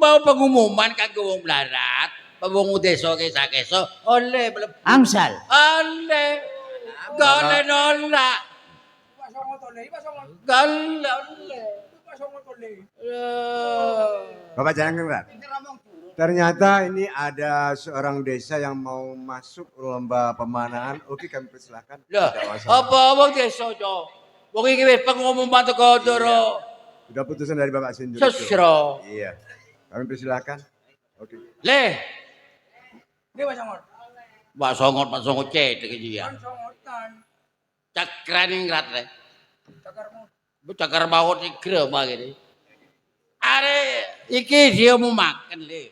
mau pengumuman kanggo wong mlarat, wong desa kesa-kesa oleh Angsal. oleh gale nolak. Gale. Bapak jangan. Ternyata ini ada seorang desa yang mau masuk lomba pemanaan. Oke, kami persilakan. Loh, apa wong desa to? Wong iki wis pengumuman teko Ndoro. Sudah putusan dari Bapak sendiri. Sesro. Iya. Kami persilakan. Oke. Le, Dia Pak Songot. Pak Songot cedek iki ya. Songotan. Cakran ngrat le. Cakarmu. Cakar maut iki grema ngene. Are iki dia mau makan le.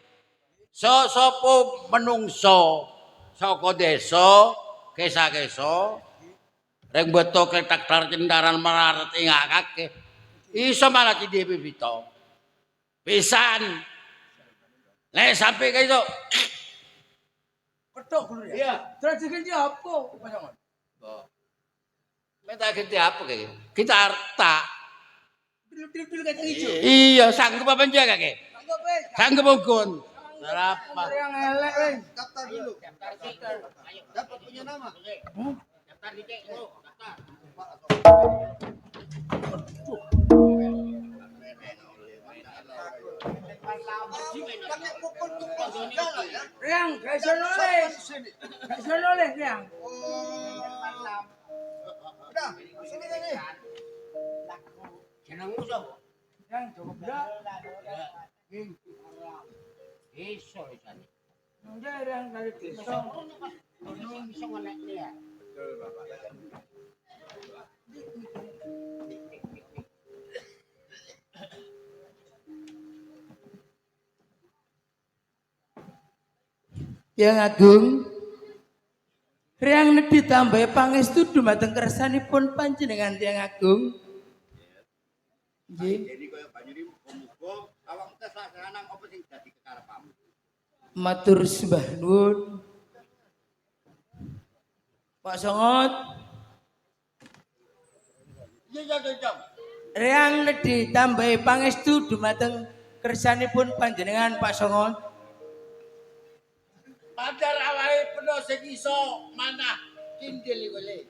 Sopo menungso saka desa kesa-kesa reng beto kletak tar cendaran melarat ing akeh. Iso malah dhewe bito. Pisan. Lek sampe kaya iso. Ketok dulu ya. Iya. Terus ganti apa, Pak Songot? Minta ganti apa kayak? Kita harta. Dil kacang hijau. Iya, sanggup apa jaga kayak? Sanggup, weh. Sanggup ugun. Berapa? Yang elek, weh. Daftar dulu. Daftar. Dapat punya nama. Daftar di daftar. Riang, kaisa noleh. Kaisa noleh, Riang. Udah, sini nih. Jeneng musuh. Riang, cukup dah. Iso isan. Udah, Riang, dari desa. Iso ngelek dia. Yang Agung, Riang ditambahi pangestu dumateng kersanipun panjenengan Yang Agung. Nggih. Jadi kaya banjuri muga awak tes sasaran apa sing dadi kekarepamu. Matur sembah nuwun. Pak Songot, Iya. Riang ditambahi pangestu dumateng kersanipun panjenengan Pak Songot. Padar awake penuh sing iso manah kindil iku le.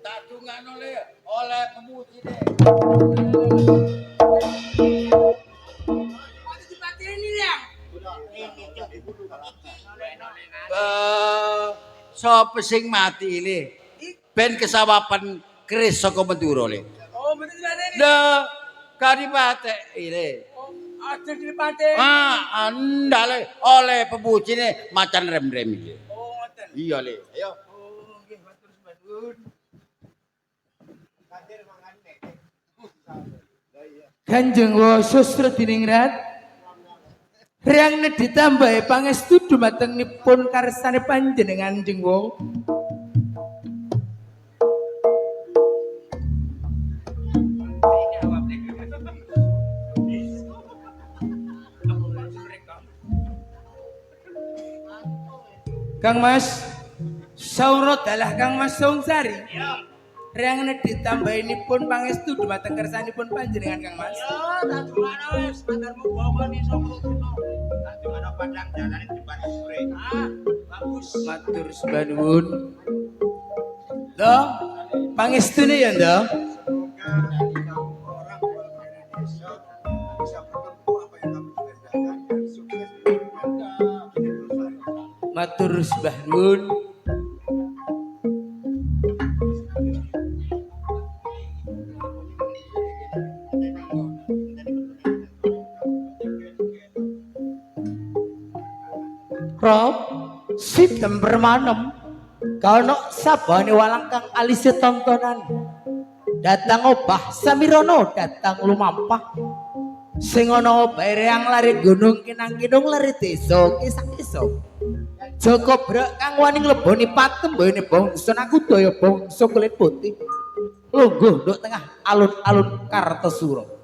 Tak dungakno le oleh pemutine. Dipateni Riang. Sapa sing mati le? Ben kesawapan keris saka Madura le. Oh, betul dipateni. Lho, karipate ile. Aja dipateni. Andale oleh pemutine macan rem-rem iki. Oh, ngoten. Iya le. Ayo. Oh, nggih matur sembah nuwun. Kanjeng Wa Susra Diningrat Riang ditambahi pangestu dumateng nipun karsane panjenengan Jeng Wa. Kang Mas Saurot dalah Kang Mas Songsari. Riang ditambahinipun pangestu dumateng kersanipun panjenengan Kang Mas. Ya, tak dungakno wis bandarmu bawa iso ngono. Tak dungakno padang jalan depan sore. Bagus. Matur sembah nuwun. Loh, pangestune ya, Ndoh? Semoga dari kamu orang dari desa bisa menempuh apa yang kamu kerjakan dan sukses di perusahaan. Matur sembah nuwun. Rob, sidem permanem. Kalau sabane walang kang alise tontonan. Datang obah samirono, datang lumampah. Sing ana obahe Riang lari gunung kinang-kinung lari desa kisah-kisah. Joko brek kang wani ngleboni patem mbene bangsa aku daya bangsa kulit putih. Lungguh nduk tengah alun-alun Kartosuro.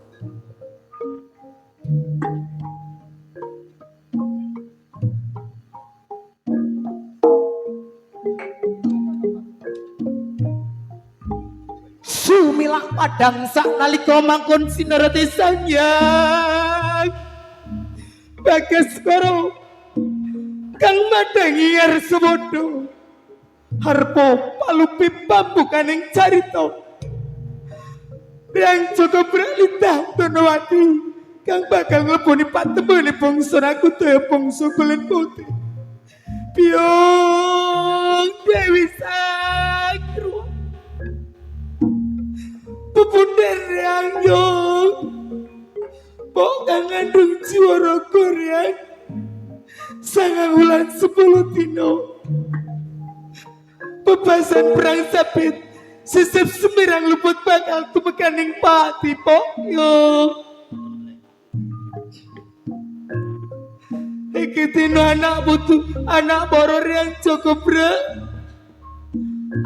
Sumilah padang sak nalika mangkon sinerati sanyang. Bagaskara kang madangi Arsamodo harpo palupi pambukaning carita yang cukup berlintah Tonowati kang bakal ngleboni patembene bangsa Nakutaya bangsa Kulit Putih Biong Dewi Sakru Pepunder yang yung Pok kang ngandung jiwa Korea sangang wulan 10 dino bebasan perang sabit sisip semirang luput bakal tumekaning pati pok yo iki dino anak butuh anak boror yang cukup bro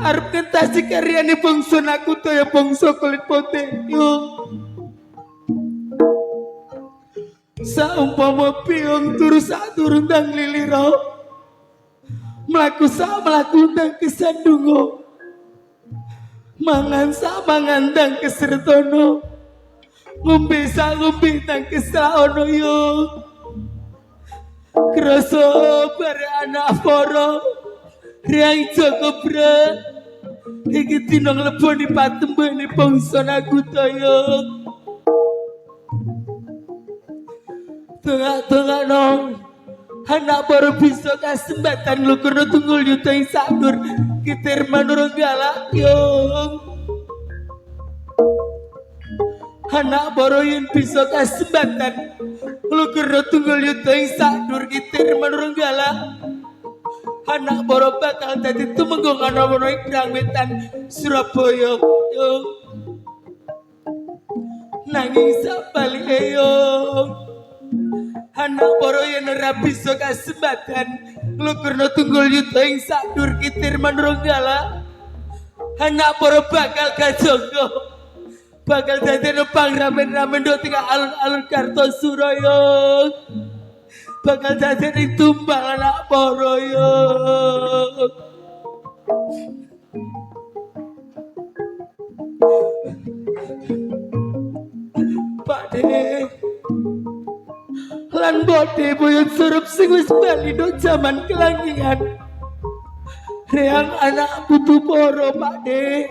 arep ngentasi karyane bangsa Nakutaya bangsa Kulit Putih yo saumpama piung turu saturun tang lilira mlaku tang kesandungo mangan tang kesertono ngombe tang kesaono yo krasa bare anak poro riang Joko Bra iki dina ngleboni patembene bangsa Nakutaya tengah nong anak baru bisa kasembatan lu kena tunggul yuta yang sadur kitir manurung galak yung anak baru yang bisa kasembatan lu kena tunggul yuta yang sadur kitir manurung galak anak baru bakal tadi tumenggung anak baru yang wetan Surabaya yung nanging sabali yung anak poro yang rapi so kasembatan lu karena tunggul yuta yang sadur kitir manurung galak anak poro bakal kajonggo bakal dadi nepang ramen-ramen do tinggal alun-alun Kartosuraya bakal dadi tumbal anak poro yo Pak De lan bode buyut surup sing wis bali do jaman kelangingan reang anak butuh poro Pak De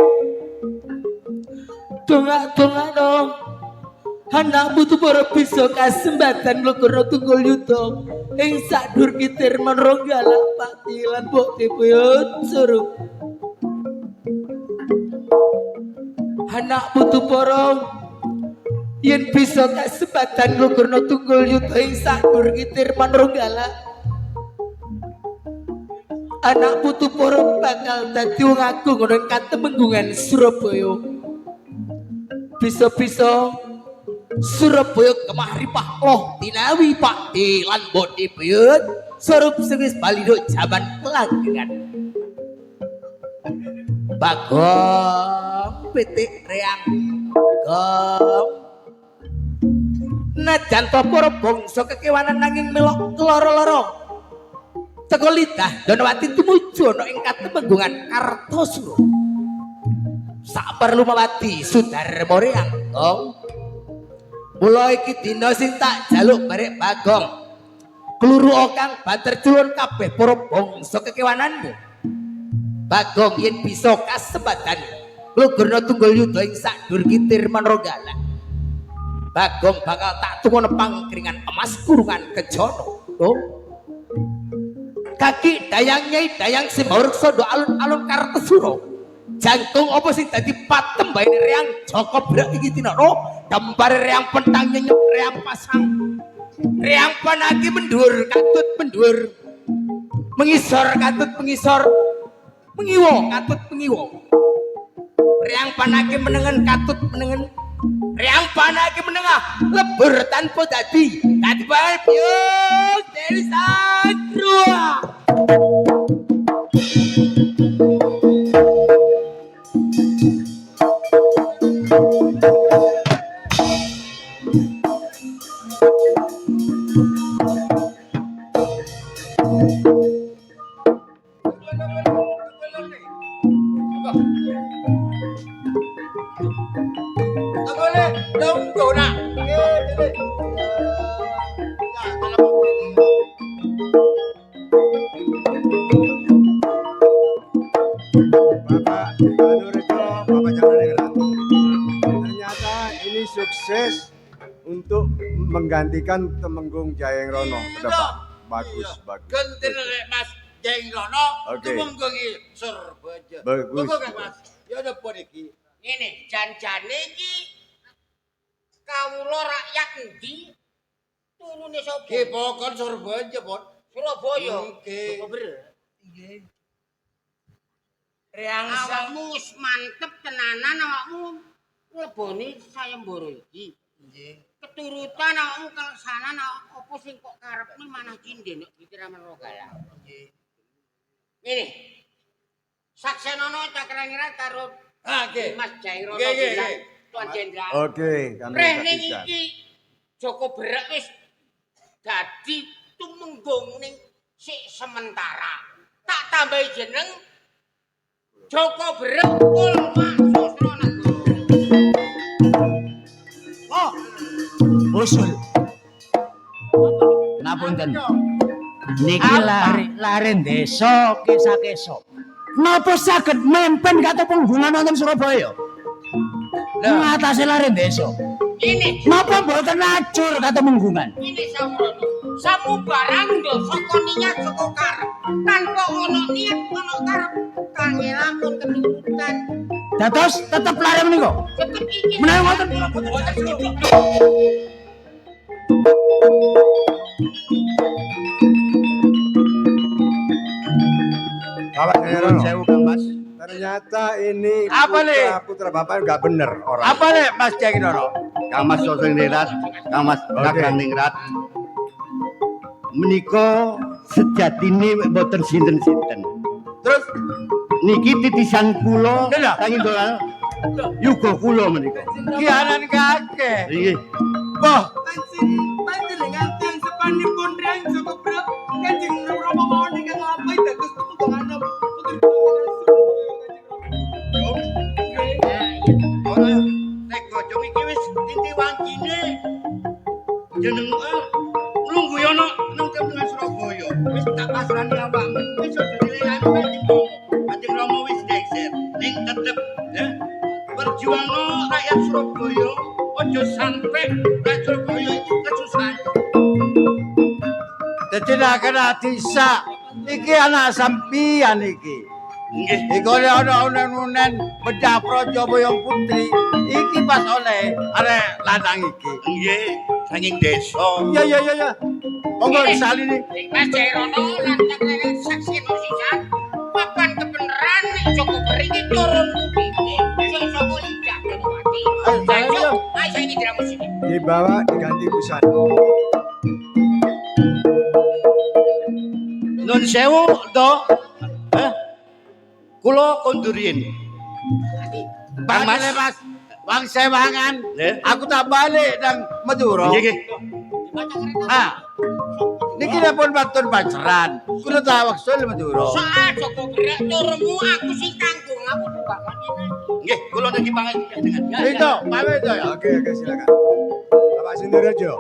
tungak dong anak butuh poro bisa kasembatan lu kena tunggul yuto ing sadur kitir manurung galak Pak De lan bode buyut surup anak butuh poro yen bisa kasempatan lu karena tunggul yuta ing sadur kitir manurung galak anak putu poro bakal dadi wong agung ngono ing Katemenggungan Surabaya bisa-bisa Surabaya kemari Pak loh tinawi Pak De lan bode buyut surup sing wis bali do jaman kelanggengan Bagong pitik reang gong najan para bangsa kekewanan nanging melok keloro-loro teko lidah Donowati tumuju ana ing Katemenggungan Kartosura saperlu mawati Sudarma reang gong mula iki dina sing tak jaluk barek Bagong kluru kang banter culun kabeh para bangsa kekewananmu Bagong yen bisa kasempatan lugurna tunggul yuda ing sadur kitir manurung galak Bagong bakal tak tunggu nepang keringan emas kurungan kejono tuh kaki dayang nyai dayang simorukso do alun-alun Kartosura jantung apa sing dadi patem bae reang Joko Bra iki dina dempare reang pentang nyenyuk reang pasang reang panaki mendur katut mendur mengisor katut mengisor mengiwo katut mengiwo reang panaki menengen katut menengen reang panaki menengah lebur tanpa dadi bae biung Dewi Sakru Boleh, dong, nak. menggantikan Temenggung Jayeng Rono ke depan. Bagus, Iya. bagus. Ganti nek Mas Jeng Rono, Oke. Temenggung iki Surabaya. Bagus. Tunggu kan Mas. Ya depan iki. Ngene, janjane iki kawula rakyat endi? Turune sapa? Ki pokon Surabaya, Pon. Surabaya. Nggih. Nggih. Reangsang Awakmu wis mantep tenanan awakmu ngleboni sayembara iki. nggih. Keturutan awakmu keleksanan apa sing kok karepmu manah cindhe nek dikira menrogala. Nggih. Ngene. Saksenono cakrangira karo Ah, nggih. Mas Jairono Nggih, nggih, Bilang, nggih. Tuan Jenderal. Oke, kami Rene perhatikan. iki Joko Berak wis dadi tumenggung ning sik sementara. Tak tambahi jeneng Joko Berak Kulma Susro Nagara. Oh. Usul. Ngapunten. Niki lari desa kesa-kesa. Napa saged mempen kata penggungan wonten Surabaya? Ngatasi lari desa. Ini Napa mboten ajur kata penggungan? Samrono. Samu barang ndo saka niat saka karep. Tanpa ono niat ono karep. Kangelampun keturutan. Dados tetep lari menika. Tetep iki. Menawi wonten Boten sedikit. Bapak Jayeng Rono. Sewu Kang Mas. Ternyata ini Apa nih? putra bapak nggak bener orang. Apa nek Mas Jeng Rono? Kang Mas Soseng Ningrat, Kang Mas Dagang Ningrat. Menika sejatine mboten sinten-sinten. Terus Niki titisan kula Lha. kang Indolan. Yuga kula menika. kianan kakek. Nggih. Wah, Panjenengan tiyang sepanipun Rang Joko Berak Kanjeng Rama mawon ingkang lampahi dados tumunggung anom. Ora nek gojong iki wis tinti wangkine. Jeneng nglungguh ana nang Kabupaten Surabaya. Wis tak pasrahne awakmu. Wis aja dilelani Kanjeng Rama. Kanjeng Rama wis dekser ning tetep ya. Perjuangno rakyat Surabaya aja sampai rakyat Surabaya itu kesusahan. dadi nak kena disa. Iki anak sampian iki. Nggih. Iku ana unen-unen bedah Praja Boyong Putri. Iki pas oleh arek lanang iki. Nggih, saking desa. Iya iya iya iya. Monggo disalini. Mas Jairono lan cakrangira sakseno sisan. Papan kebenaran nek Joko Berak iki turun bumi. Sing saka lidah Danawati. Ayo, ayo saiki diramu sini. Dibawa diganti busana. Nun sewu to. Kula kondurin. Bang Mas, Mas. Wang sewangan. Nggih. Aku tak balik nang Madura. Nggih nggih. Ah. Niki pun batun pacaran. Kulo tak waksul Madura. Soal Joko Berak turunmu aku sing tanggung aku juga ngene. Nggih, kula niki pangajenengan. Itu, pamit to ya. Oke, silakan. Bapak Sindorejo.